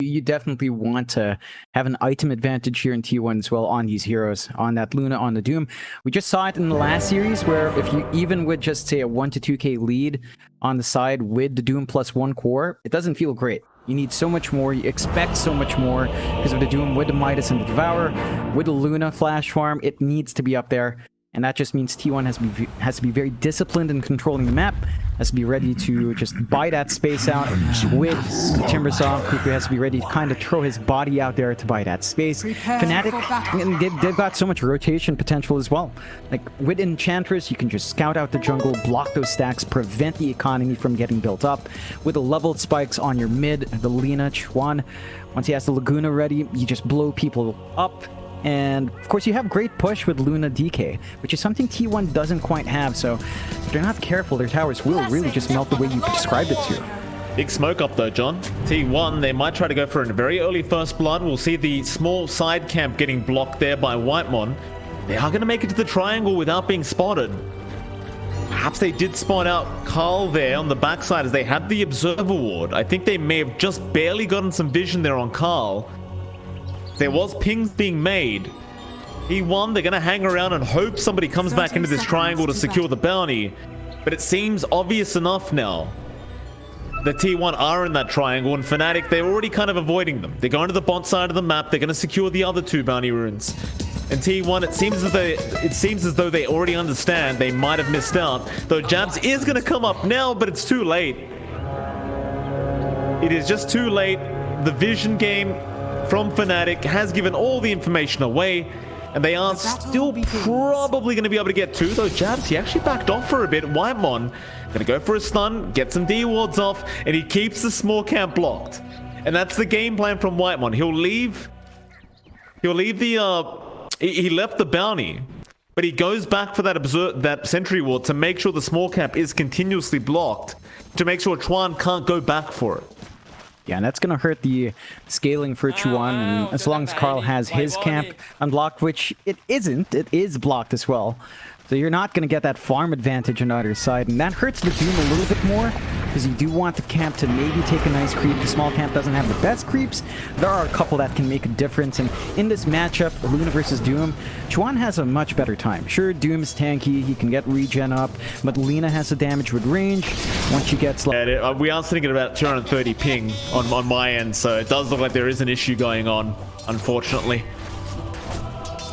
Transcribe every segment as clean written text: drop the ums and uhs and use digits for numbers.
you definitely want to have an item advantage here in T1 as well on these heroes, on that Luna, on the Doom. We just saw it in the last series where if you even would just say a 1 to 2k lead on the side with the Doom plus 1 core, it doesn't feel great. You need so much more, you expect so much more because of the Doom with the Midas and the Devourer, with the Luna flash farm, it needs to be up there. And that just means T1 has to be very disciplined in controlling the map, has to be ready to just buy that space out with Timbersaw. Cuckoo has to be ready to kind of throw his body out there to buy that space. Fnatic, they've got so much rotation potential as well. Like with Enchantress, you can just scout out the jungle, block those stacks, prevent the economy from getting built up. With the leveled spikes on your mid, the Lina, Chuan, once he has the Laguna ready, you just blow people up. And of course you have great push with Luna DK, which is something T1 doesn't quite have, so if they're not careful, their towers will really just melt the way you described it to. Big smoke up though, John. T1, they might try to go for a very early first blood. We'll see the small side camp getting blocked there by Whitemon. They are going to make it to the triangle without being spotted. Perhaps they did spot out Carl there on the backside as they had the observer ward. I think they may have just barely gotten some vision there on Carl. There was pings being made. T1, they're going to hang around and hope somebody comes back into this triangle to secure the bounty. But it seems obvious enough now that T1 are in that triangle, and Fnatic, they're already kind of avoiding them. They're going to the bot side of the map. They're going to secure the other 2 bounty runes. And T1, it seems as though they already understand they might have missed out. Though Jabs is going to come up now, but it's too late. It is just too late. The vision game from Fnatic has given all the information away, and they are still probably going to be able to get 2, though Jabs, he actually backed off for a bit. Whitemon going to go for a stun, get some D wards off, and he keeps the small camp blocked. And that's the game plan from Whitemon. He'll leave the he left the bounty, but he goes back for that sentry ward to make sure the small camp is continuously blocked, to make sure Chuan can't go back for it. Yeah, and that's going to hurt the scaling for Chuan, and as long as Carl has his camp unblocked, which it isn't, it is blocked as well. So you're not going to get that farm advantage on the other side, and that hurts the Doom a little bit more, because you do want the camp to maybe take a nice creep. The small camp doesn't have the best creeps. There are a couple that can make a difference, and in this matchup, Luna versus Doom, Chuan has a much better time. Sure, Doom is tanky, he can get regen up, but Lina has the damage with range. Once you get... Yeah, we are sitting at about 230 ping on my end, so it does look like there is an issue going on, unfortunately.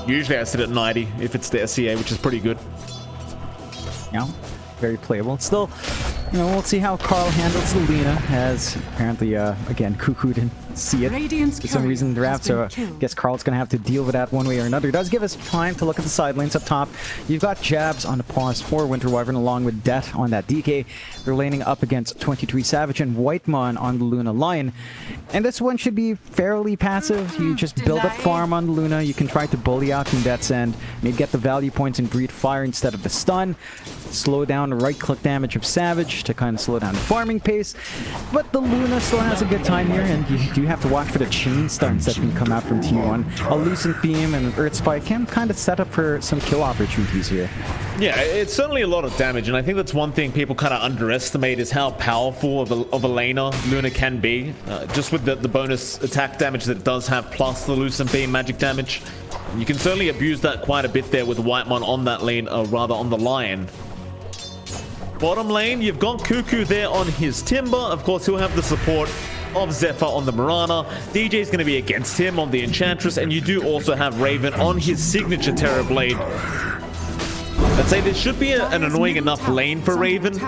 Usually I sit at 90 if it's the SCA, which is pretty good. Yeah, very playable. Still, you know, we'll see how Carl handles the Lina, as apparently, again, Cuckoo didn't see it for some reason in the draft, so I guess Carl's going to have to deal with that one way or another. It does give us time to look at the side lanes up top. You've got Jabs on the pause for Winter Wyvern along with Det on that DK. They're laning up against 23 Savage and Whitemon on the Luna line. And this one should be fairly passive. You just build up farm on the Luna. You can try to bully out from Det's end. Maybe get the value points and breed fire instead of the stun. Slow down the right-click damage of Savage to kind of slow down the farming pace. But the Luna still has a good time here, and you do have to watch for the chain stuns that can come out from T1. A Lucent Beam and an Earth Spike can kind of set up for some kill opportunities here. Yeah, it's certainly a lot of damage, and I think that's one thing people kind of underestimate is how powerful of a laner Luna can be. Just with the bonus attack damage that it does have, plus the Lucent Beam magic damage. You can certainly abuse that quite a bit there with Whitemon on that lane, or rather on the Lion. Bottom lane, you've got Cuckoo there on his Timber. Of course, he'll have the support of Zephyr on the Mirana. DJ's going to be against him on the Enchantress, and you do also have Raven on his signature Terrorblade. I'd say this should be an annoying enough lane for Raven,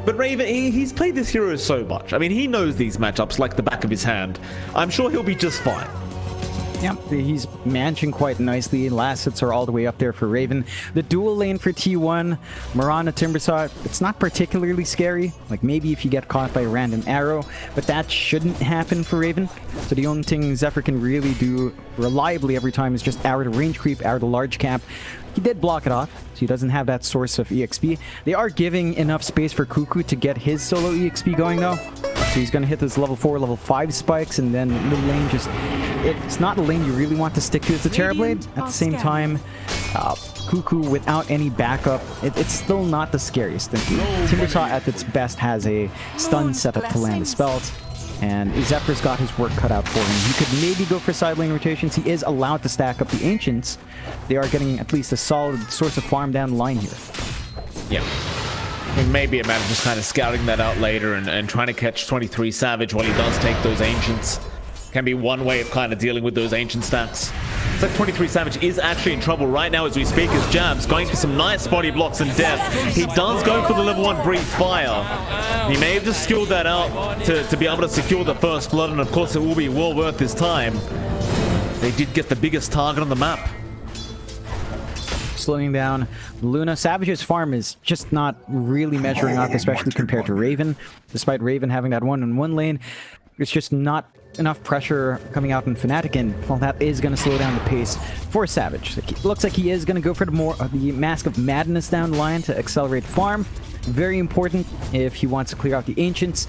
but Raven, he's played this hero so much. I mean, he knows these matchups like the back of his hand. I'm sure he'll be just fine. Yep, he's managing quite nicely. Last hits are all the way up there for Raven. The dual lane for T1, Mirana, Timbersaw, it's not particularly scary. Like maybe if you get caught by a random arrow, but that shouldn't happen for Raven. So the only thing Zephyr can really do reliably every time is just arrow the range creep, arrow the large cap. He did block it off, so he doesn't have that source of EXP. They are giving enough space for Cuckoo to get his solo EXP going though. So he's going to hit those level 4, level 5 spikes, and then the lane just... It's not a lane you really want to stick to as a Terrorblade. At the same time, Cuckoo without any backup, it's still not the scariest thing. Timbersaw at its best has a stun setup to land the spells. And Zephyr's got his work cut out for him. He could maybe go for side lane rotations. He is allowed to stack up the Ancients. They are getting at least a solid source of farm down the line here. Yeah. It may be a matter of just kind of scouting that out later and trying to catch 23 Savage while he does take those Ancients. Can be one way of kind of dealing with those Ancient stacks. It's like 23 Savage is actually in trouble right now as we speak. As Jabs going for some nice body blocks and death. He does go for the level 1 Breathe Fire. He may have just skilled that out to be able to secure the first blood, and of course it will be well worth his time. They did get the biggest target on the map. Slowing down Luna. Savage's farm is just not really measuring up, especially compared to Raven. Despite Raven having that one-on-one lane, it's just not enough pressure coming out in Fnatic, and well, that is going to slow down the pace for Savage. It looks like he is going to go for the Mask of Madness down the line to accelerate farm. Very important if he wants to clear out the Ancients.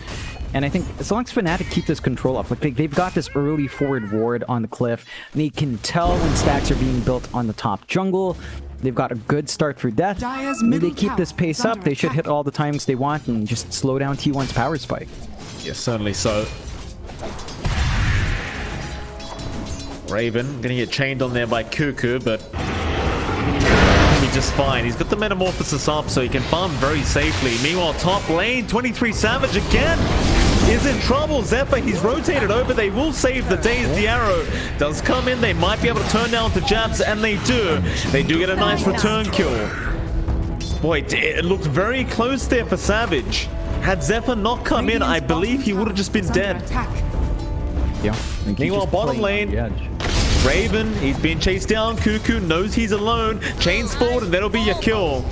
And I think as long as Fnatic keep this control up, like they've got this early forward ward on the cliff, and they can tell when stacks are being built on the top jungle. They've got a good start for death. If they keep this pace up, they should hit all the times they want and just slow down T1's power spike. Yes, certainly so. Raven gonna get chained on there by Cuckoo, but he'll be just fine. He's got the Metamorphosis up, so he can farm very safely. Meanwhile, top lane, 23 Savage again is in trouble. Zephyr, he's rotated over. They will save the day as the arrow does come in. They might be able to turn down to Jabs, and they do. They do get a nice return kill. Boy, it looked very close there for Savage. Had Zephyr not come in, I believe he would have just been dead. Yeah. Meanwhile, bottom lane, Raven, he's being chased down. Cuckoo knows he's alone. Chains forward, and that'll be your kill.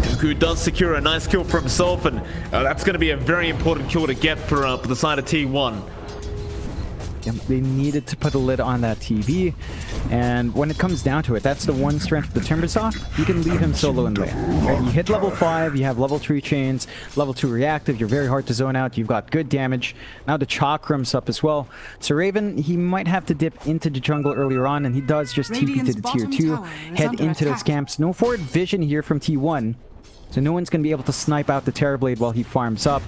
Cuckoo does secure a nice kill for himself, and that's going to be a very important kill to get for the side of T1. Yeah, they needed to put a lid on that TV, and when it comes down to it, that's the one strength of the Timbersaw. You can leave him solo in lane. Right? You hit level 5, you have level 3 chains, level 2 reactive, you're very hard to zone out, you've got good damage. Now the Chakram's up as well. So Raven, he might have to dip into the jungle earlier on, and he does just TP to the tier 2, head into those camps. No forward vision here from T1. So no one's going to be able to snipe out the Terrorblade while he farms up.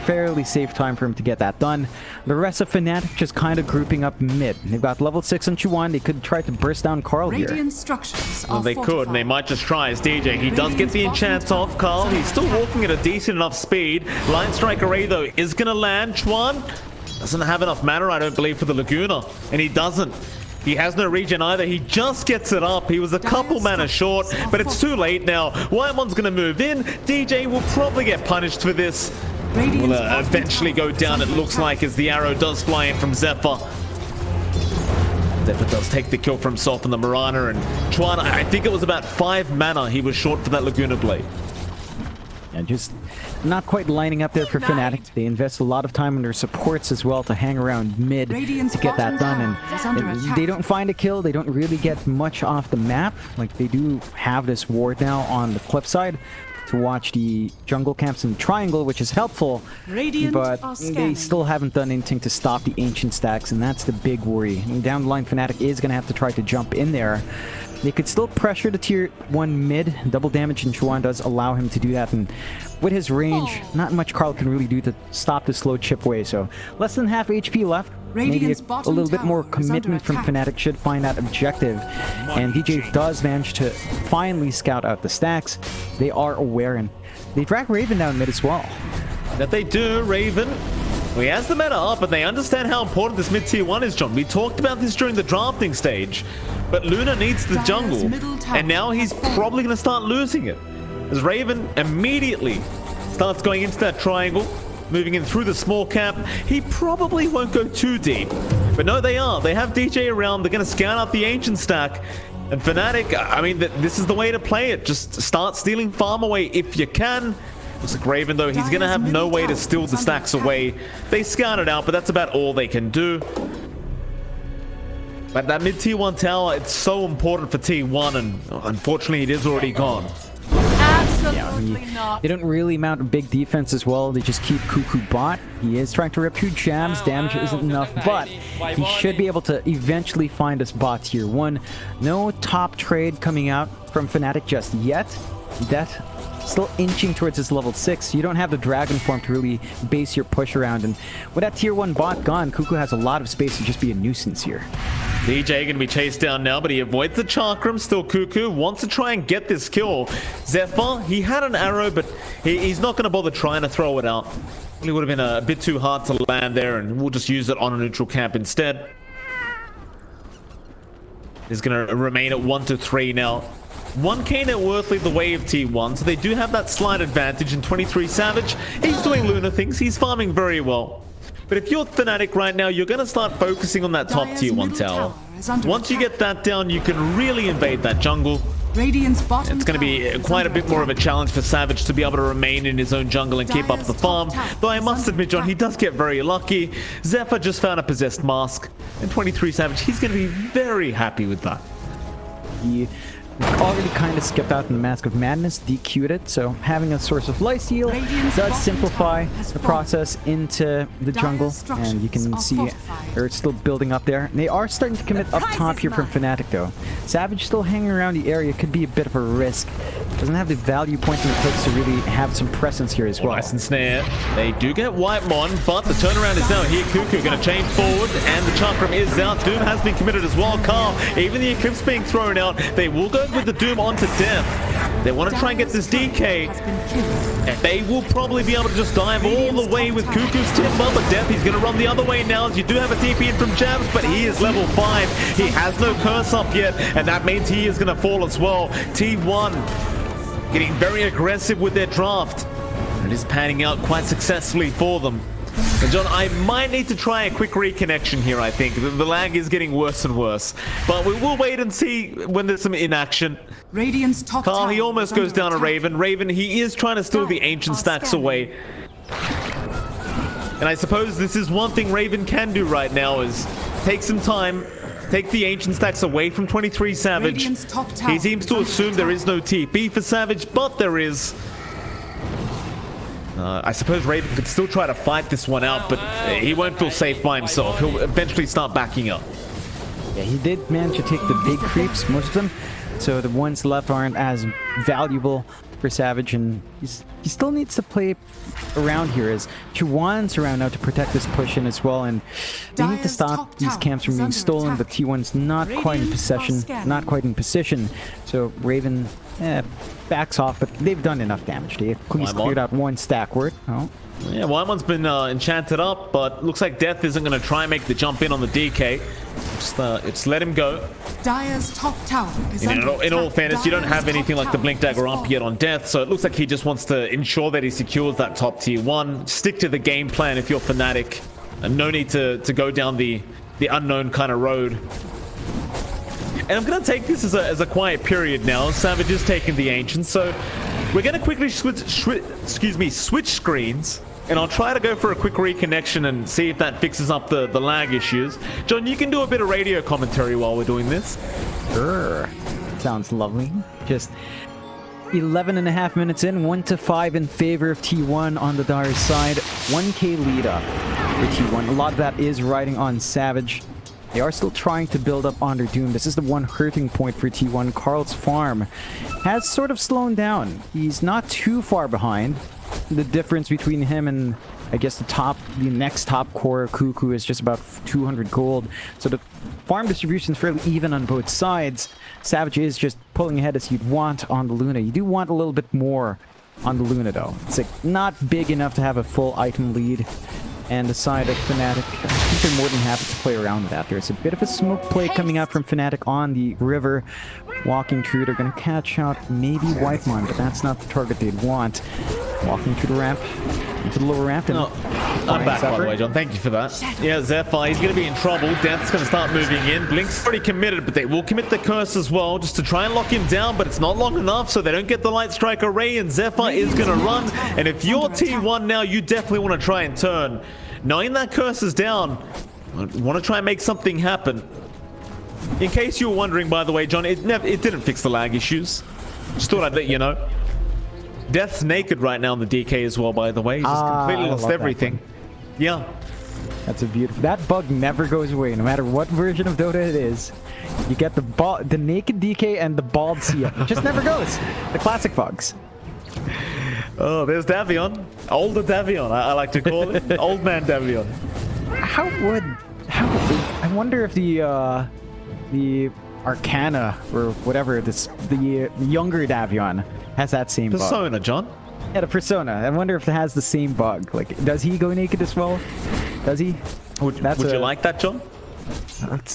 Fairly safe time for him to get that done. The rest of Fnatic just kind of grouping up mid. They've got level 6 on Chuan. They could try to burst down Carl here. Well, they could, and they might just try as DJ. He does get the enchant off Carl. He's still walking at a decent enough speed. Line Strike Array, though, is going to land. Chuan doesn't have enough mana, I don't believe, for the Laguna. And he doesn't. He has no regen either. He just gets it up. He was a couple mana short, but it's too late now. Whitemon's going to move in. DJ will probably get punished for this. Will eventually go down, it looks like, as the arrow does fly in from Zephyr. Zephyr does take the kill for himself in the Mirana, and Chuan, I think it was about 5 mana he was short for that Laguna Blade. And just not quite lining up there for Fnatic. They invest a lot of time in their supports as well to hang around mid to get that done. And they don't find a kill. They don't really get much off the map. Like, they do have this ward now on the cliff side to watch the jungle camps in the triangle, which is helpful. But they still haven't done anything to stop the ancient stacks, and that's the big worry. And down the line, Fnatic is going to have to try to jump in there. They could still pressure the tier 1 mid. Double damage in Chuan does allow him to do that, and with his range, not much Carl can really do to stop the slow chip away. So less than half HP left. Maybe a little bit more commitment from Fnatic should find that objective. And DJ does manage to finally scout out the stacks. They are aware, and they drag Raven down mid as well. That they do, Raven. Well, he has the meta up, and they understand how important this mid tier 1 is, John. We talked about this during the drafting stage, but Luna needs the jungle, and now he's probably going to start losing it. As Raven immediately starts going into that triangle, moving in through the small camp. He probably won't go too deep, but no, they are. They have DJ around. They're going to scout out the ancient stack. And Fnatic, I mean, this is the way to play it. Just start stealing farm away if you can. Looks like Raven, though, he's going to have no way to steal the stacks away. They scout it out, but that's about all they can do. But that mid tier 1 tower, it's so important for T1, and unfortunately, it is already gone. Absolutely not. They don't really mount a big defense as well. They just keep Cuckoo bot. He is trying to rip 2 jams. Damage isn't enough, but he should be able to eventually find this bot tier 1. No top trade coming out from Fnatic just yet. That still inching towards his level 6. You don't have the dragon form to really base your push around, and with that tier 1 bot gone, Cuckoo has a lot of space to just be a nuisance here. DJ gonna be chased down now, but he avoids the chakram. Still, Cuckoo wants to try and get this kill. Zephyr, he had an arrow, but he's not gonna bother trying to throw it out. It would have been a bit too hard to land there, and we'll just use it on a neutral camp instead. He's gonna remain at 1-3 now. 1k net worth lead the way of T1, so they do have that slight advantage. In 23 Savage, he's doing Luna things. He's farming very well. But if you're Fnatic right now, you're going to start focusing on that top tier 1 tower. Once you get that down, you can really invade that jungle. Radiant's bottom It's going to be quite a bit more of a challenge for Savage to be able to remain in his own jungle and keep up the farm. Though I must admit, John, he does get very lucky. Zephyr just found a possessed mask. And 23 Savage, he's going to be very happy with that. He already kind of skipped out in the Mask of Madness, DQ'd it, so having a source of life steal does simplify the process into the jungle, and you can see they're still building up there. And they are starting to commit up top here from Fnatic though. Savage still hanging around the area could be a bit of a risk. Doesn't have the value point in the clicks to really have some presence here as well. Nice and snare. They do get Whitemon, but the turnaround is now here. Cuckoo going to chain forward, and the chakram is out. Doom has been committed as well. Carl, even the Eclipse being thrown out, they will go with the Doom onto death. They want to try and get this DK, and they will probably be able to just dive all the way with Cuckoo's timber, but Death, he's going to run the other way now, as you do have a TP in from Jabs, but he is level 5. He has no curse up yet, and that means he is going to fall as well. T1 getting very aggressive with their draft. It is panning out quite successfully for them. And John, I might need to try a quick reconnection here, I think. The lag is getting worse and worse. But we will wait and see when there's some inaction. Radiant's top Carl, tower he almost is under goes down a attack. Raven. Raven, he is trying to steal the ancient stacks away. And I suppose this is one thing Raven can do right now, is take some time, take the ancient stacks away from 23 Savage. Radiant's top tower He seems to is under assume there attack. is no TP for Savage, but there is. I suppose Raven could still try to fight this one out, but he won't feel safe by himself. He'll eventually start backing up. Yeah, he did manage to take the big creeps, most of them, so the ones left aren't as valuable for Savage, and he still needs to play around here, as T1's around now to protect this push in as well, and they need to Dire's stop top these tower camps from is being under stolen, attack. but T1's not quite in Radiant possession, are scanning. not quite in position, so Raven backs off, but they've done enough damage. They at least Whitemon. cleared out one stack word. Oh. Yeah, Whitemon's been enchanted up, but looks like Death isn't going to try and make the jump in on the DK. Just let him go. Dire's top tower is under In all attack. fairness, you don't Dire's have anything top like the tower Blink Dagger is up yet on Death, so it looks like he just wants to ensure that he secures that top tier 1. Stick to the game plan if you're Fnatic, and no need to go down the unknown kind of road. And I'm going to take this as a quiet period now. Savage is taking the Ancient, so we're going to quickly switch screens. And I'll try to go for a quick reconnection and see if that fixes up the lag issues. John, you can do a bit of radio commentary while we're doing this. Sure. Sounds lovely. Just 11.5 minutes in, 1-5 in favor of T1 on the Dire side. 1k lead up for T1. A lot of that is riding on Savage. They are still trying to build up on their Doom. This is the one hurting point for T1. Carl's farm has sort of slowed down. He's not too far behind. The difference between him and, I guess, the next top core, Cuckoo, is just about 200 gold. So the farm distribution is fairly even on both sides. Savage is just pulling ahead as you'd want on the Luna. You do want a little bit more on the Luna, though. It's like not big enough to have a full item lead. And the side of Fnatic, I think they're more than happy to play around with that. There's a bit of a smoke play coming out from Fnatic on the river. Walking through, they're going to catch out maybe Whitemon, but that's not the target they'd want. Walking through the ramp, into the lower ramp. And I'm back, by the way, John. Thank you for that. Yeah, Zephyr, he's going to be in trouble. Death's going to start moving in. Blink's already committed, but they will commit the curse as well, just to try and lock him down, but it's not long enough, so they don't get the Light Strike array, and Zephyr is going to run. And if you're T1 now, you definitely want to try and turn. Knowing that curse is down, I want to try and make something happen. In case you were wondering, by the way, John, it didn't fix the lag issues. Just thought I'd let you know. Death's naked right now in the DK as well, by the way. He's just completely lost everything. Yeah. That's a beautiful... That bug never goes away, no matter what version of Dota it is. You get the naked DK and the bald CF. It just never goes. The classic bugs. Oh, there's Davion. Older Davion, I like to call it. Old man Davion. I wonder if the Arcana or whatever the younger Davion has that same bug. Persona, John. Yeah, the Persona. I wonder if it has the same bug. Like, does he go naked as well? Does he? Would you like that, John?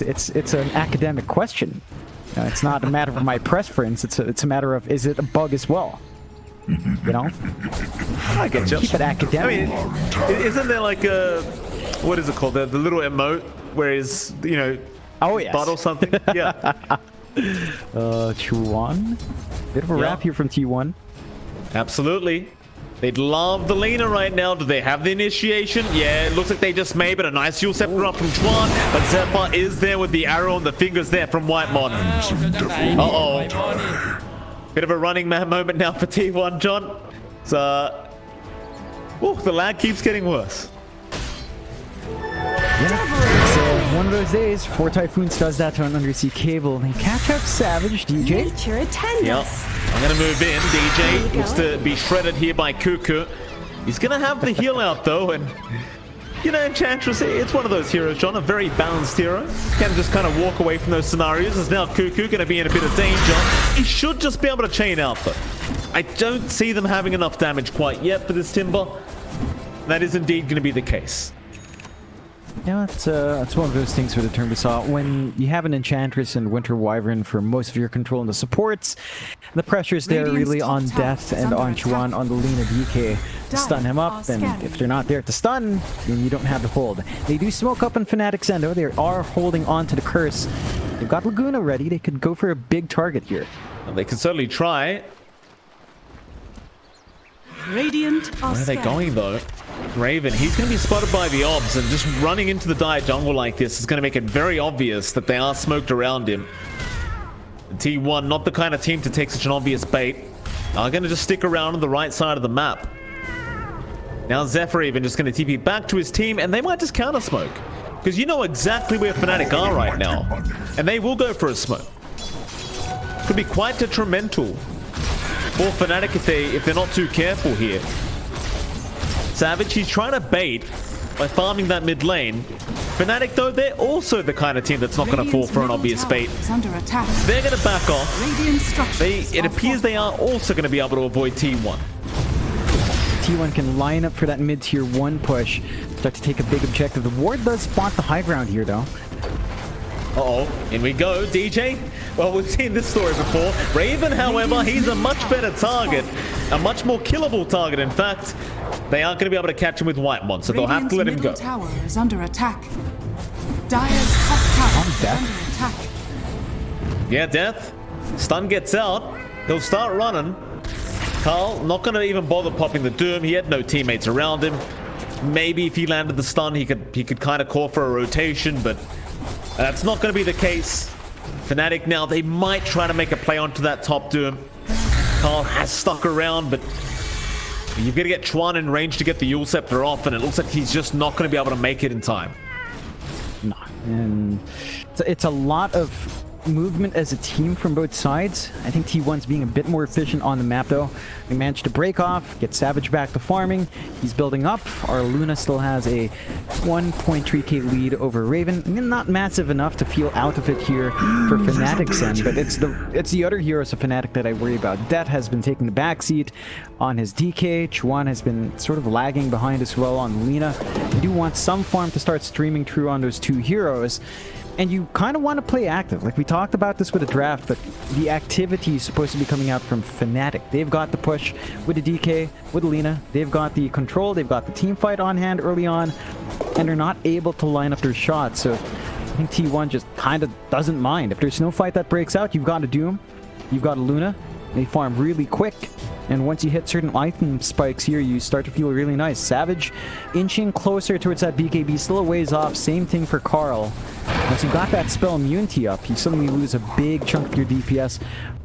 It's an academic question. It's not a matter of my preference. It's a matter of, is it a bug as well? You know? I get you. Keep it academic. I mean, isn't there like a, what is it called? The little emote where is, you know, oh yes, butt or something? Yeah. Chuan. Bit of a rap here from T1. Absolutely. They'd love the Lina right now. Do they have the initiation? Yeah, it looks like they just may, but a nice Yule Scepter up from Chuan. But Zephyr is there with the arrow and the fingers there from Whitemon. Uh-oh. Bit of a running man moment now for T1, John. So, the lag keeps getting worse. Yeah, it's one of those days. 4 Typhoons does that to an undersea cable. They catch up Savage, DJ. Nature attend Yep. us. I'm going to move in. DJ looks to be shredded here by Cuckoo. He's going to have the heal out, though. And, you know, Enchantress, it's one of those heroes, John. A very balanced hero. Can just kind of walk away from those scenarios. As now Cuckoo going to be in a bit of danger. He should just be able to chain out, though. I don't see them having enough damage quite yet for this Timber. That is indeed going to be the case. Yeah, it's one of those things for the turn we saw. When you have an Enchantress and Winter Wyvern for most of your control in the supports, the pressure's there really on Death and on Chuan, on the Lina DK to stun him up, and if they're not there to stun, then you don't have the hold. They do smoke up on Fnatic Zendo. They are holding on to the curse. They've got Laguna ready. They could go for a big target here. Well, they can certainly try. Radiant are Where are they going, though? Raven, he's going to be spotted by the obs, and just running into the dire jungle like this is going to make it very obvious that they are smoked around him. T1, not the kind of team to take such an obvious bait, are going to just stick around on the right side of the map. Now Zephyr even just going to TP back to his team, and they might just counter smoke. Because you know exactly where Fnatic are right now, and they will go for a smoke. Could be quite detrimental for Fnatic if they're not too careful here. Savage, he's trying to bait by farming that mid lane. Fnatic, though, they're also the kind of team that's not going to fall for an obvious bait. They're going to back off. It appears they are also going to be able to avoid T1. T1 can line up for that mid-tier 1 push, start to take a big objective. The ward does spot the high ground here, though. Uh-oh, in we go, DJ. Well, we've seen this story before. Raven, however, he's a much better target. A much more killable target, in fact. They aren't going to be able to catch him with Whitemon, so they'll have to let him go. Tower is under attack. Dire's top tower is Death. under attack. Yeah, Death. Stun gets out. He'll start running. Carl, not going to even bother popping the Doom. He had no teammates around him. Maybe if he landed the stun, he could kind of call for a rotation, but that's not going to be the case. Fnatic now, they might try to make a play onto that top Doom. Carl has stuck around, but you've got to get Chuan in range to get the Yule Scepter off, and it looks like he's just not going to be able to make it in time. No, and it's a lot of movement as a team from both sides. I think T1's being a bit more efficient on the map, though. They managed to break off, get Savage back to farming. He's building up. Our Luna still has a 1.3k lead over Raven. I mean, not massive enough to feel out of it here for Fnatic's end, but it's the other heroes of Fnatic that I worry about. Det has been taking the backseat on his DK. Chuan has been sort of lagging behind as well on Lina. You do want some farm to start streaming through on those two heroes. And you kind of want to play active. Like, we talked about this with the draft, but the activity is supposed to be coming out from Fnatic. They've got the push with the DK, with Lina. They've got the control. They've got the team fight on hand early on. And they're not able to line up their shots. So I think T1 just kind of doesn't mind. If there's no fight that breaks out, you've got a Doom. You've got a Luna. They farm really quick. And once you hit certain item spikes here, you start to feel really nice. Savage inching closer towards that BKB, still a ways off. Same thing for Carl. Once you got that spell immunity up, you suddenly lose a big chunk of your DPS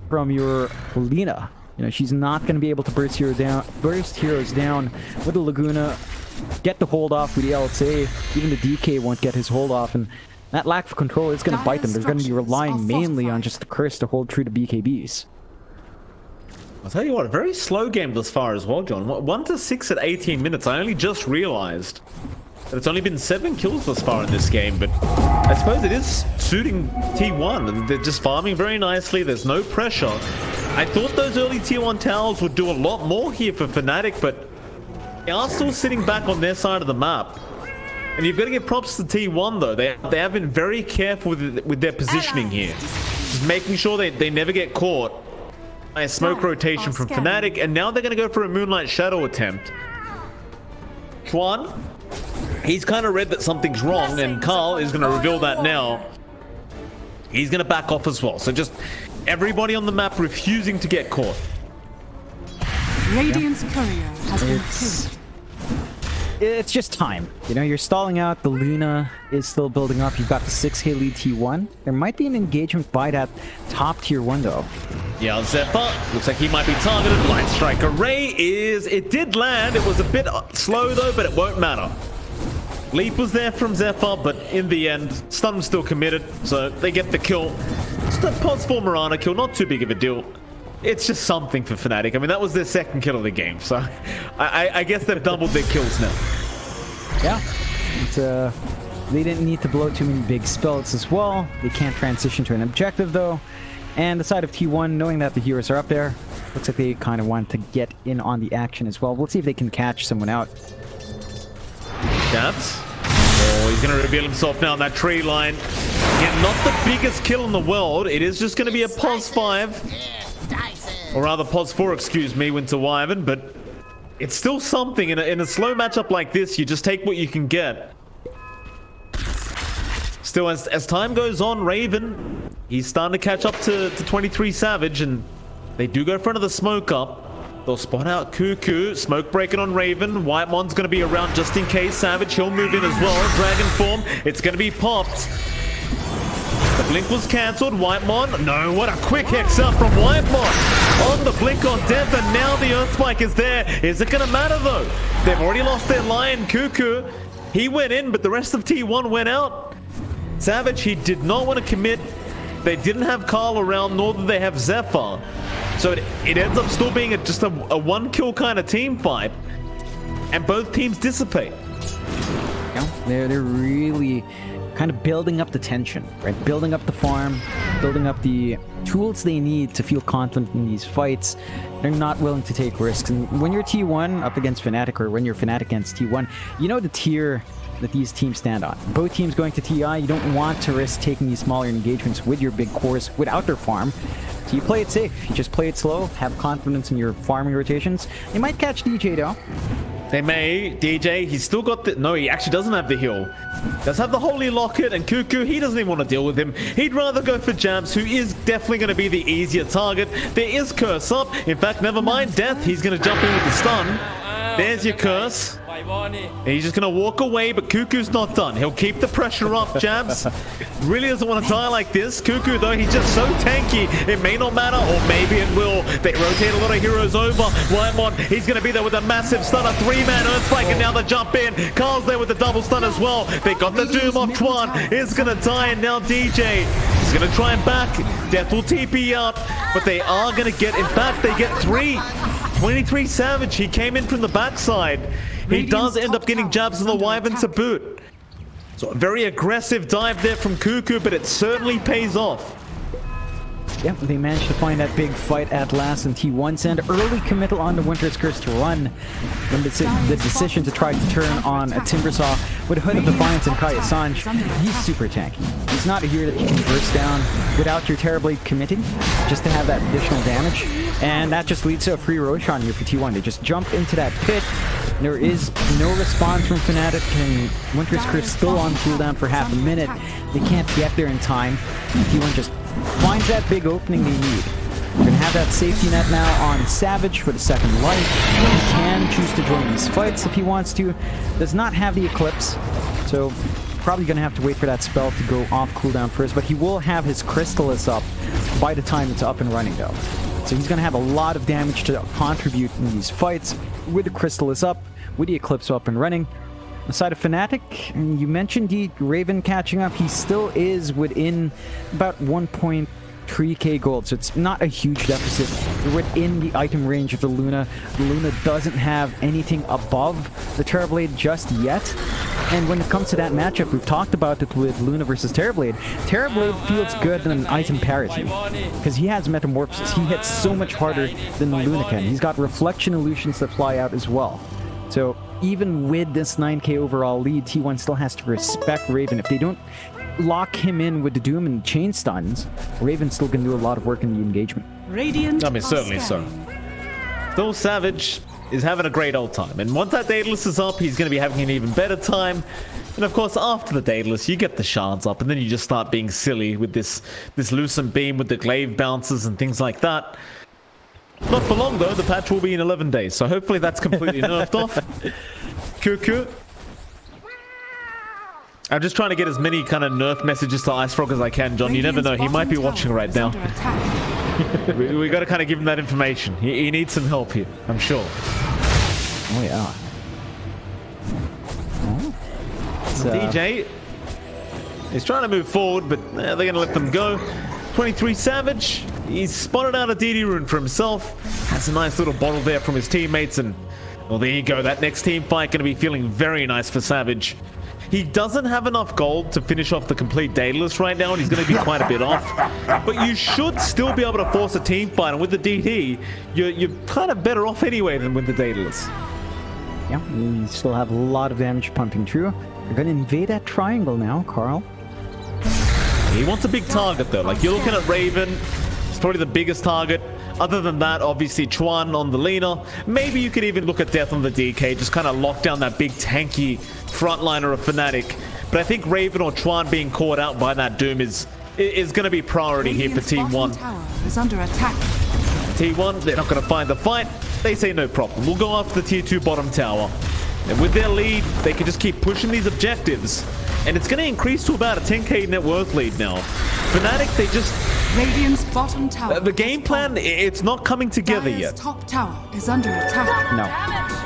from your Lina. You know, she's not going to be able to burst heroes down with the Laguna, get the hold off with the LSA. Even the DK won't get his hold off, and that lack of control is going to bite them. They're going to be relying mainly on just the curse to hold true to BKBs. I'll tell you what, a very slow game thus far as well, John. 1 to 6 at 18 minutes. I only just realized that it's only been 7 kills thus far in this game, but I suppose it is suiting T1. They're just farming very nicely. There's no pressure. I thought those early Tier 1 towers would do a lot more here for Fnatic, but they are still sitting back on their side of the map. And you've got to give props to T1 though. They have been very careful with their positioning here. Just making sure they never get caught by a smoke rotation from Fnatic, and now they're going to go for a Moonlight Shadow attempt. Chuan, he's kind of read that something's wrong, and Carl is going to reveal that now. He's going to back off as well. So just everybody on the map refusing to get caught. Radiant's courier has been killed. It's just time. You know, you're stalling out. The Lina is still building up. You've got the 6k lead T1. There might be an engagement by that top tier 1 though. Yeah, Zephyr looks like he might be targeted. Light Strike Array it did land. It was a bit slow though, but it won't matter. Leap was there from Zephyr, but in the end, stun was still committed, so they get the kill. Just a pos for Mirana kill, not too big of a deal. It's just something for Fnatic. I mean, that was their second kill of the game, so I guess they've doubled their kills now. Yeah, they didn't need to blow too many big spells as well. They can't transition to an objective though. And the side of T1, knowing that the heroes are up there, looks like they kind of want to get in on the action as well. We'll see if they can catch someone out. Dabs. Oh, he's going to reveal himself now on that tree line. Yeah, not the biggest kill in the world. It is just going to be a pos 5. Or rather, pos 4, excuse me, Winter Wyvern, but it's still something. In a slow matchup like this, you just take what you can get. Still, as time goes on, Raven, he's starting to catch up to 23 Savage, and they do go front of the smoke up. They'll spot out Cuckoo, smoke breaking on Raven. Whitemon's going to be around just in case. Savage, he'll move in as well. Dragon form, it's going to be popped. The blink was cancelled. Whitemon, no, what a quick hex up from Whitemon. On the blink on death, and now the Earth Spike is there. Is it going to matter though? They've already lost their Lion, Cuckoo. He went in, but the rest of T1 went out. Savage, he did not want to commit. They didn't have Carl around, nor did they have Zephyr. So it ends up still being just a one-kill kind of team fight. And both teams dissipate. Yeah, they're really kind of building up the tension, right? Building up the farm, building up the tools they need to feel confident in these fights. They're not willing to take risks. And when you're T1 up against Fnatic, or when you're Fnatic against T1, you know the tier that these teams stand on. Both teams going to TI, you don't want to risk taking these smaller engagements with your big cores without their farm. So you play it safe. You just play it slow, have confidence in your farming rotations. You might catch DJ though. They may. DJ, he's still got the... No, he actually doesn't have the heal. Does have the Holy Locket, and Cuckoo, he doesn't even want to deal with him. He'd rather go for Jabs, who is definitely going to be the easier target. There is Curse up. In fact, never mind Death. He's going to jump in with the stun. There's your Curse. And he's just going to walk away, but Cuckoo's not done. He'll keep the pressure up. Jabs really doesn't want to die like this. Cuckoo, though, he's just so tanky. It may not matter, or maybe it will. They rotate a lot of heroes over. Whitemon, he's going to be there with a massive stun. A 3-man Earthspike, and now they jump in. Carl's there with the double stun as well. They got the Doom off Chuan. Is going to die, and now DJ is going to try and back. Death will TP out, but they are going to get... In fact, they get 3. 23 Savage, he came in from the backside. He does end up getting Jabs on the Wyvern to boot. So a very aggressive dive there from Cuckoo, but it certainly pays off. Yep, they managed to find that big fight at last in T1's end. Early committal on the Winter's Curse to run. When the decision to try to turn on a Timbersaw with Hood of Defiance and Kai Assange, he's super tanky. He's not a hero that you can burst down without your Terrorblade committing, just to have that additional damage. And that just leads to a free Roshan here for T1. They just jump into that pit. There is no response from Fnatic, and Winter's Curse still on cooldown for half a minute. They can't get there in time. T1 just finds that big opening they need. We're going to have that safety net now on Savage for the second life. He can choose to join these fights if he wants to. Does not have the Eclipse, so probably going to have to wait for that spell to go off cooldown first, but he will have his Crystallis up by the time it's up and running though. So he's going to have a lot of damage to contribute in these fights with the Crystallis up, with the Eclipse up and running. Aside of Fnatic, you mentioned the Raven catching up. He still is within about 1.2 3k gold, so it's not a huge deficit. You're within the item range of the Luna. The Luna doesn't have anything above the Terrorblade just yet. And when it comes to that matchup, we've talked about it with Luna versus Terrorblade. Terrorblade feels good in an item parity because he has Metamorphosis. He hits so much harder than the Luna can. He's got Reflection Illusions that fly out as well. So even with this 9k overall lead, T1 still has to respect Raven. If they don't lock him in with the Doom and chain stuns, Raven's still going to do a lot of work in the engagement. Radiant I mean, certainly so. Still, Savage is having a great old time. And once that Daedalus is up, he's going to be having an even better time. And of course, after the Daedalus, you get the shards up, and then you just start being silly with this Lucent Beam with the glaive bounces and things like that. Not for long, though. The patch will be in 11 days, so hopefully that's completely nerfed off. Cuckoo. I'm just trying to get as many kind of nerf messages to Ice Frog as I can, John. You never know. He might be watching right now. we got to kind of give him that information. He needs some help here, I'm sure. Oh, yeah. Oh. DJ is trying to move forward, but they're going to let them go. 23 Savage. He's spotted out a DD rune for himself. Has a nice little bottle there from his teammates. And, well, there you go. That next team fight going to be feeling very nice for Savage. He doesn't have enough gold to finish off the complete Daedalus right now, and he's going to be quite a bit off. But you should still be able to force a team fight, and with the DD, you're kind of better off anyway than with the Daedalus. Yeah, you still have a lot of damage pumping through. They're going to invade that triangle now, Carl. He wants a big target, though. Like, you're looking at Raven. It's probably the biggest target. Other than that, obviously, Chuan on the Lina. Maybe you could even look at Death on the DK. Just kind of lock down that big tanky frontliner of Fnatic. But I think Raven or Chuan being caught out by that Doom is going to be priority here for T1. Tower is under attack. T1, they're not going to find the fight. They say no problem. We'll go after the tier 2 bottom tower. And with their lead, they can just keep pushing these objectives. And it's going to increase to about a 10k net worth lead now. Fnatic, they just... Radiant's bottom tower. The game plan, it's not coming together Dire's yet. top tower is under attack. No.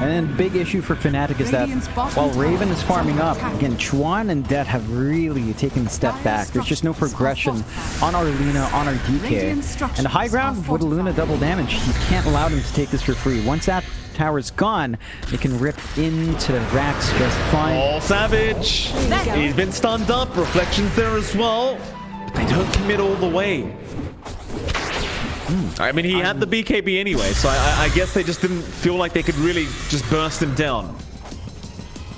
And then big issue for Fnatic is that while Raven is farming up, again, Chuan and Det have really taken a step back. There's just no progression on our Lina, on our DK. And the high ground with Luna double damage, you can't allow them to take this for free. Once that tower's gone, they can rip into the racks just fine. Oh, Savage! He's been stunned up. Reflections there as well. But they don't commit all the way. I mean, he had the BKB anyway, so I guess they just didn't feel like they could really just burst him down.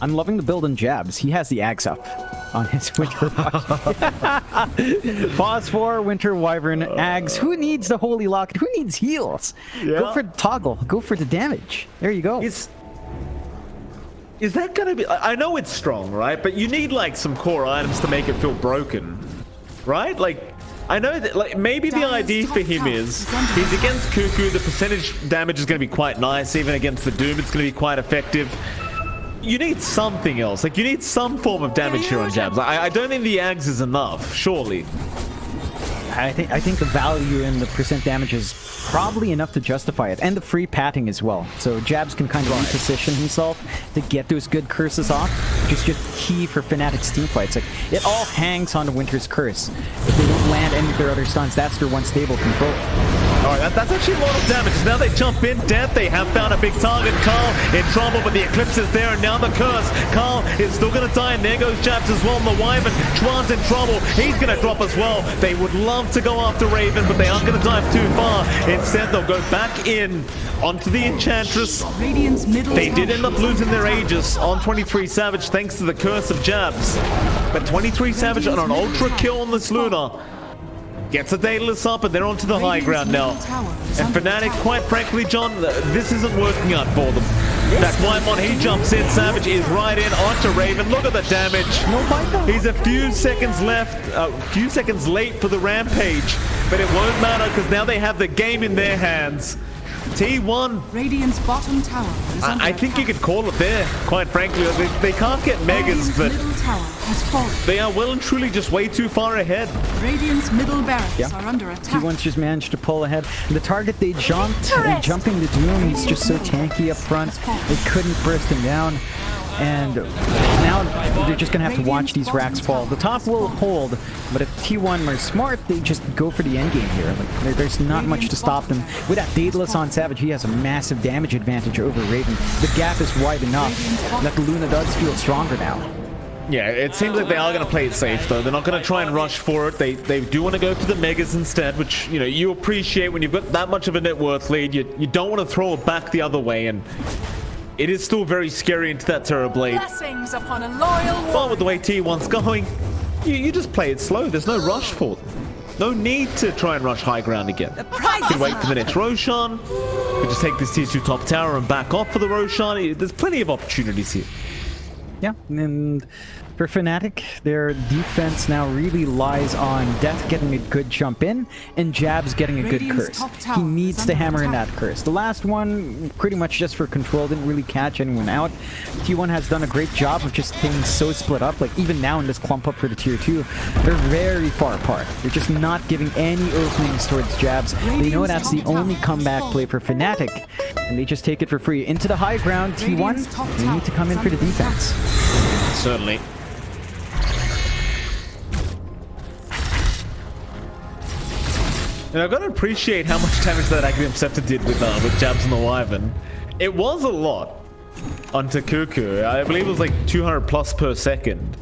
I'm loving the build on Jabs. He has the Axe up on his Winter Phosphor, Winter Wyvern, Ags. Who needs the Holy Locket? Who needs heals? Yeah. Go for the toggle. Go for the damage. There you go. Is that gonna be... I know it's strong, right? But you need, like, some core items to make it feel broken, right? Like... I know that, like, maybe the idea for him is he's against Cuckoo. The percentage damage is going to be quite nice. Even against the Doom, it's going to be quite effective. You need something else. Like, you need some form of damage here on Jabs. I don't think the Ags is enough, surely. I think the value in the percent damage is probably enough to justify it, and the free patting as well. So Jabs can kind of reposition himself to get those good curses off, which is just key for Fnatic's team fights. Like, it all hangs on the Winter's Curse. If they don't land any of their other stuns, that's their one stable control. Alright, that's actually a lot of damage. Now they jump in. Death, they have found a big target. Carl in trouble, but the Eclipse is there, and now the Curse. Carl is still going to die, and there goes Jabs as well. And the Wyvern, Chuan's in trouble. He's going to drop as well. They would love to go after Raven, but they aren't going to dive too far. Instead, they'll go back in onto the Enchantress. They did end up losing their Aegis on 23 Savage thanks to the Curse of Jabs. But 23 Savage on an ultra kill on this Luna. Gets the Daedalus up, and they're onto the high ground now. And Fnatic, quite frankly, John, this isn't working out for them. That Whitemon, he jumps in. Savage is right in onto Raven. Look at the damage. He's a few seconds left, a few seconds late for the Rampage. But it won't matter because now they have the game in their hands. T1. Radiant's bottom tower is under I think you attack. could call it there, quite frankly. They can't get megas, but middle tower has fallen. they are well and truly just way too far ahead. Radiant's middle barracks are under attack. T1's just managed to pull ahead. The target they jumped, and jumping the Doom, he's just so tanky up front. They couldn't burst him down. and now they're just gonna have to watch these racks fall. The top will hold, but if T1 are smart, they just go for the end game here. Like, there's not much to stop them. With that Daedalus on Savage, he has a massive damage advantage over Raven. The gap is wide enough that the Luna does feel stronger now. Yeah, it seems like they are going to play it safe, though. They're not going to try and rush for it. They do want to go for the Megas instead, which, you know, you appreciate when you've got that much of a net worth lead. You don't want to throw it back the other way, and it is still very scary into that Terrorblade. Blessings upon a loyal But with the way T1's going, you just play it slow. There's no rush for them. No need to try and rush high ground again. You can wait for the next Roshan. You can just take this tier 2 top tower and back off for the Roshan. There's plenty of opportunities here. Yeah, and for Fnatic, their defense now really lies on Death getting a good jump in and Jabs getting a good curse. He needs to hammer in that curse. The last one, pretty much just for control, didn't really catch anyone out. T1 has done a great job of just staying so split up. Like, even now in this clump up for the tier 2, they're very far apart. They're just not giving any openings towards Jabs. They know that's the only comeback play for Fnatic, and they just take it for free. Into the high ground, T1, they need to come in for the defense. Certainly. And I've got to appreciate how much damage that Academic Scepter did with Jabs on the Wyvern. It was a lot onto Cuckoo. I believe it was like 200 plus per second.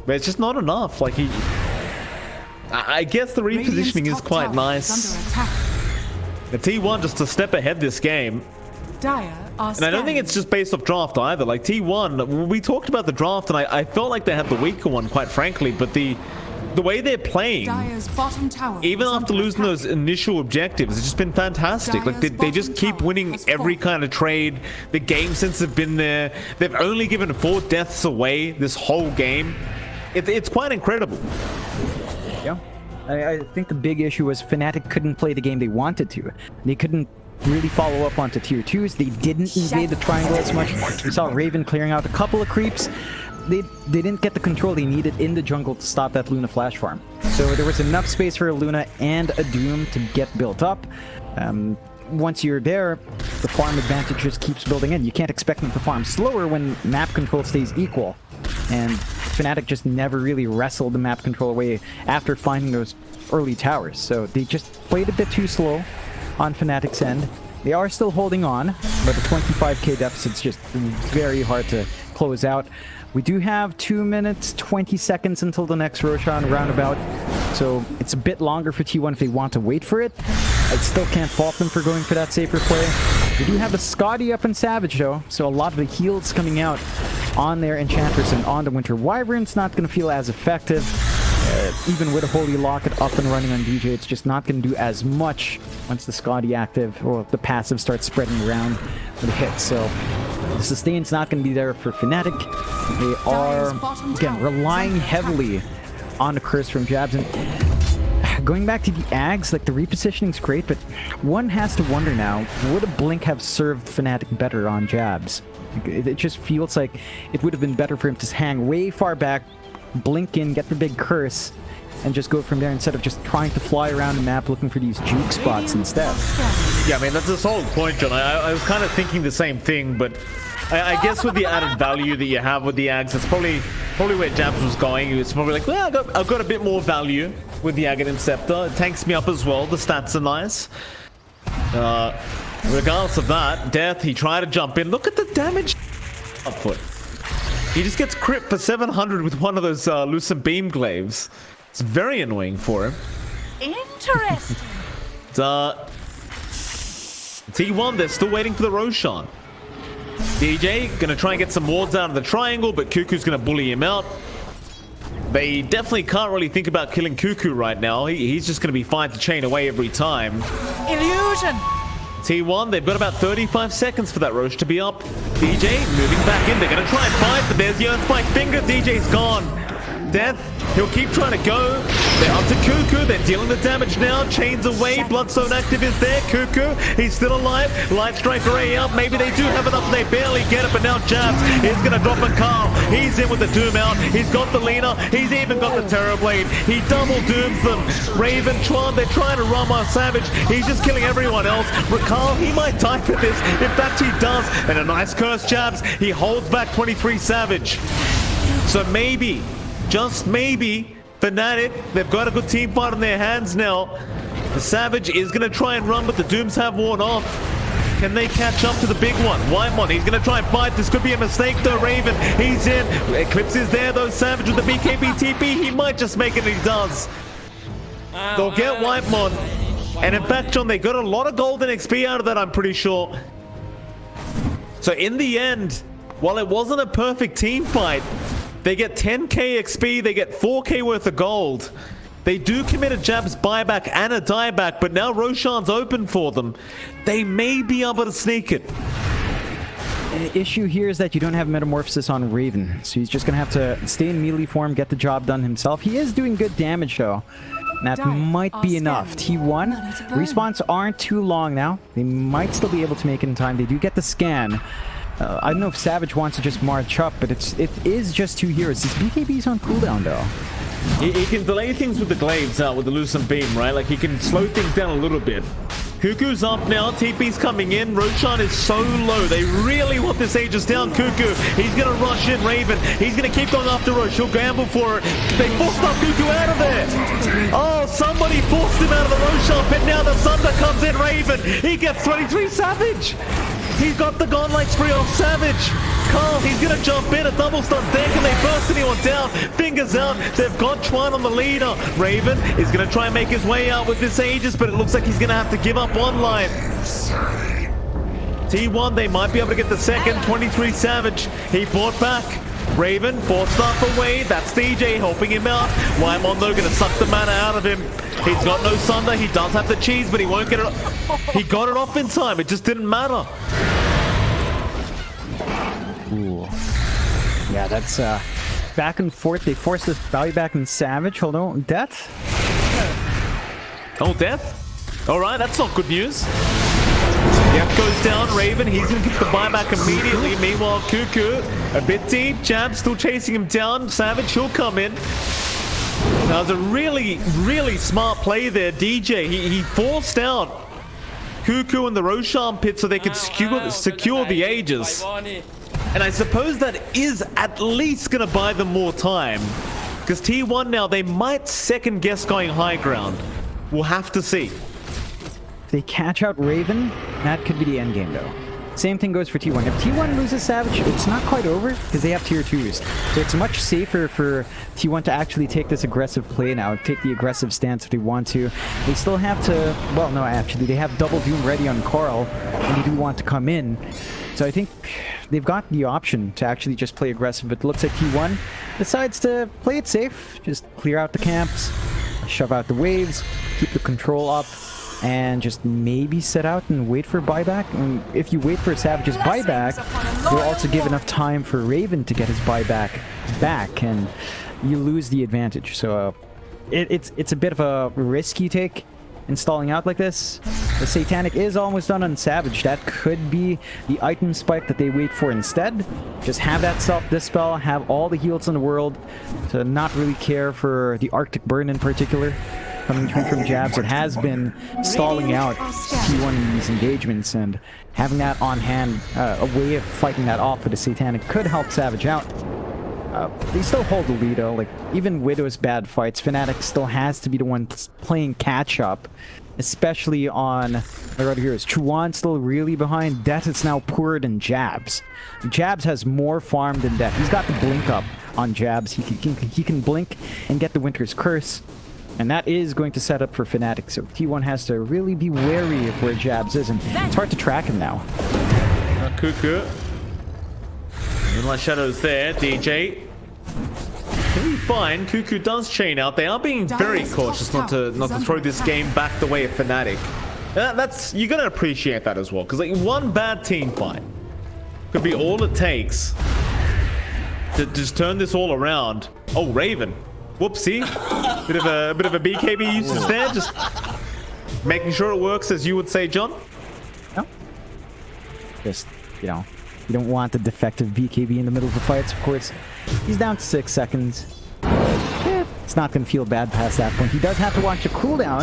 But it's just not enough. Like, I guess the repositioning is quite nice. The T1 just a step ahead this game. And I don't think it's just based off draft either. Like, T1, we talked about the draft, and I felt like they had the weaker one, quite frankly. But the way they're playing, even after losing those initial objectives, it's just been fantastic. Like, they just keep winning every kind of trade. The game sense have been there. They've only given 4 deaths away this whole game. It's quite incredible. Yeah. I think the big issue was Fnatic couldn't play the game they wanted to. They couldn't really follow up onto tier 2s. They didn't invade the triangle as much. We saw Raven clearing out a couple of creeps. They didn't get the control they needed in the jungle to stop that Luna flash farm. So there was enough space for a Luna and a Doom to get built up. Once you're there, the farm advantage just keeps building in. You can't expect them to farm slower when map control stays equal. And Fnatic just never really wrestled the map control away after finding those early towers. So they just played a bit too slow on Fnatic's end. They are still holding on, but the 25k deficit's just very hard to close out. We do have 2 minutes, 20 seconds until the next Roshan roundabout, so it's a bit longer for T1 if they want to wait for it. I still can't fault them for going for that safer play. We do have the Scotty up in Savage though, so a lot of the heals coming out on their Enchantress and on the Winter Wyvern's not going to feel as effective. Even with a Holy Locket up and running on DJ, it's just not going to do as much once the Scotty active or the passive starts spreading around with a hit. So the sustain's not going to be there for Fnatic. They are, again, relying heavily on the curse from Jabs. And going back to the Ags, like, the repositioning's great, but one has to wonder now, would a Blink have served Fnatic better on Jabs? It just feels like it would have been better for him to hang way far back, blink in, get the big curse, and just go from there instead of just trying to fly around the map looking for these juke spots instead. Yeah, I mean, that's a solid point, John. I was kind of thinking the same thing, but I guess with the added value that you have with the Ags, that's probably where Jabs was going. It's probably like, well, I've got a bit more value with the Aghanim Scepter. It tanks me up as well. The stats are nice. Regardless of that, Death, he tried to jump in. Look at the damage output. He just gets crit for 700 with one of those Lucent Beam Glaives. It's very annoying for him. Interesting. T1, they're still waiting for the Roshan. DJ gonna try and get some wards out of the triangle, but Cuckoo's gonna bully him out. They definitely can't really think about killing Cuckoo right now. He's just gonna be fine to chain away every time. Illusion. T1, they've got about 35 seconds for that Roche to be up. DJ moving back in. They're going to try and fight, but there's the Earthspike Finger. DJ's gone. Death, he'll keep trying to go. They're up to Cuckoo. They're dealing the damage now. Chains away. Bloodstone active is there. Cuckoo, he's still alive. Light Strike array out. Maybe they do have enough. They barely get it, but now Jabs is going to drop a Carl. He's in with the Doom out. He's got the Lina. He's even got the Terrorblade. He double dooms them. Raven, Tron, they're trying to run our Savage. He's just killing everyone else. Carl, he might die for this. In fact, he does. And a nice curse Jabs. He holds back 23 Savage. So maybe, just maybe, Fnatic, they've got a good team fight on their hands now. The Savage is going to try and run, but the Dooms have worn off. Can they catch up to the big one? Whitemon, he's going to try and fight. This could be a mistake though. Raven, he's in. Eclipse is there though. Savage with the BKB TP. He might just make it, and he does. They'll get Whitemon. And in fact, John, they got a lot of golden XP out of that, I'm pretty sure. So in the end, while it wasn't a perfect team fight, they get 10k XP, they get 4k worth of gold. They do commit a Jabs buyback and a dieback, but now Roshan's open for them. They may be able to sneak it. The issue here is that you don't have Metamorphosis on Raven, so he's just going to have to stay in melee form, get the job done himself. He is doing good damage though. That might be enough. T1, respawns aren't too long now. They might still be able to make it in time. They do get the scan. I don't know if Savage wants to just march up, but it is just 2 heroes. His BKB's on cooldown though. He can delay things with the glaives out with the Lucent Beam, right? Like he can slow things down a little bit. Cuckoo's up now. TP's coming in. Roshan is so low. They really want this Aegis down. Cuckoo, he's going to rush in. Raven, he's going to keep going after Rosh. He'll gamble for it. They forced up Cuckoo out of there. Oh, somebody forced him out of the Roshan pit. Now the Thunder comes in. Raven, he gets 23 Savage. He's got the godlike spree off Savage. Carl, he's going to jump in. A double stun there. Can they burst anyone down? Fingers out. They've got Twan on the leader. Raven is going to try and make his way out with this Aegis, but it looks like he's going to have to give up one line. T1, they might be able to get the second. 23 Savage. He fought back. Raven, 4-star away. That's DJ helping him out. Whitemon, though, going to suck the mana out of him. He's got no Sunder. He does have the cheese, but he won't get it. He got it off in time. It just didn't matter. Ooh. Yeah, that's back and forth. They force this value back in Savage. Hold on. Death? Oh, death? Alright, that's not good news. Yep, goes down. Raven, he's going to get the buyback immediately. Meanwhile, Cuckoo, a bit deep. Jab still chasing him down. Savage, he'll come in. That was a really, really smart play there. DJ, he forced out Cuckoo in the Roshan pit so they could secure the Aegis. And I suppose that is at least going to buy them more time. Because T1 now, they might second guess going high ground. We'll have to see. If they catch out Raven, that could be the end game though. Same thing goes for T1. If T1 loses Savage, it's not quite over because they have tier 2s. So it's much safer for T1 to actually take this aggressive play now, take the aggressive stance if they want to. They still have to, well, no, actually, they have double Doom ready on Carl, and they do want to come in. So I think they've got the option to actually just play aggressive, but it looks like T1 decides to play it safe, just clear out the camps, shove out the waves, keep the control up, and just maybe set out and wait for buyback. And if you wait for Savage's buyback, you'll also give enough time for Raven to get his buyback back, and you lose the advantage. So it's a bit of a risk you take installing out like this. The Satanic is almost done on Savage. That could be the item spike that they wait for instead. Just have that self-dispel, have all the heals in the world, to not really care for the Arctic Burn in particular. Coming through from Jabs, it has been stalling out T1 in these engagements, and having that on hand, a way of fighting that off with the Satanic could help Savage out. They still hold the lead though, like even Widow's bad fights, Fnatic still has to be the one playing catch up, especially on their other heroes. Chuan still really behind. Death is now poorer than Jabs. Jabs has more farm than Death. He's got the blink up on Jabs. He can blink and get the Winter's Curse. And that is going to set up for Fnatic, so T1 has to really be wary of where Jabs is, and it's hard to track him now. Cuckoo. Moonlight Shadow's there, DJ. Can be fine. Cuckoo does chain out. They are being very cautious not to throw this game back the way of Fnatic. That's, you gotta appreciate that as well, because like one bad team fight could be all it takes to just turn this all around. Oh, Raven. Whoopsie. Bit of a BKB usage there. Just making sure it works, as you would say, John. No. Just, you know, you don't want the defective BKB in the middle of the fights, of course. He's down to 6 seconds. It's not going to feel bad past that point. He does have to watch a cooldown.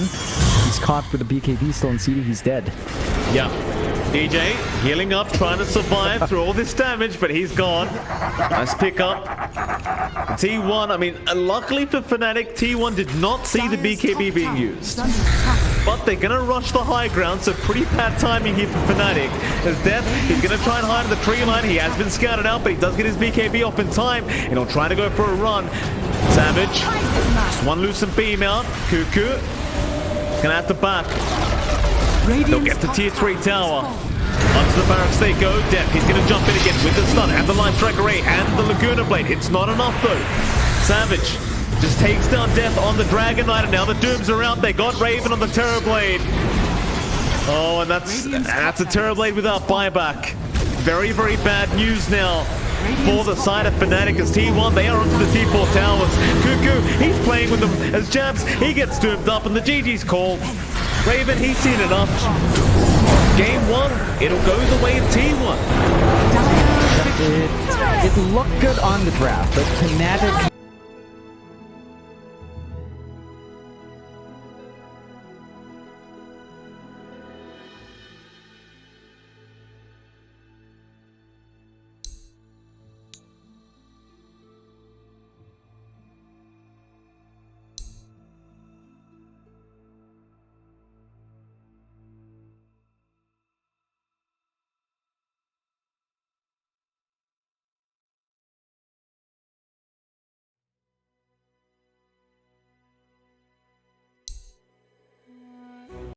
He's caught with the BKB still in CD. He's dead. Yeah. DJ healing up, trying to survive through all this damage, but he's gone. Nice pick up. T1, I mean, luckily for Fnatic, T1 did not see the BKB being used. But they're going to rush the high ground, so pretty bad timing here for Fnatic. As Death, he's going to try and hide in the tree line. He has been scouted out, but he does get his BKB off in time, and he'll try to go for a run. Savage, just one loosened beam out. Cuckoo, gonna have to back. They'll get to tier 3 tower. Onto the barracks they go. Death, he's gonna jump in again with the stun and the Life Strike Array and the Laguna Blade. It's not enough though. Savage just takes down Death on the Dragon Knight, and now the Dooms are out. They got Raven on the Terrorblade. Oh, and that's a Terrorblade without buyback. Very, very bad news now for the side of Fnatic as T1, they are onto the T4 towers. Cuckoo, he's playing with them as Jabs, he gets doomed up and the GG's called. Raven, he's seen enough. Game 1, it'll go the way of T1. It looked good on the draft, but Fnatic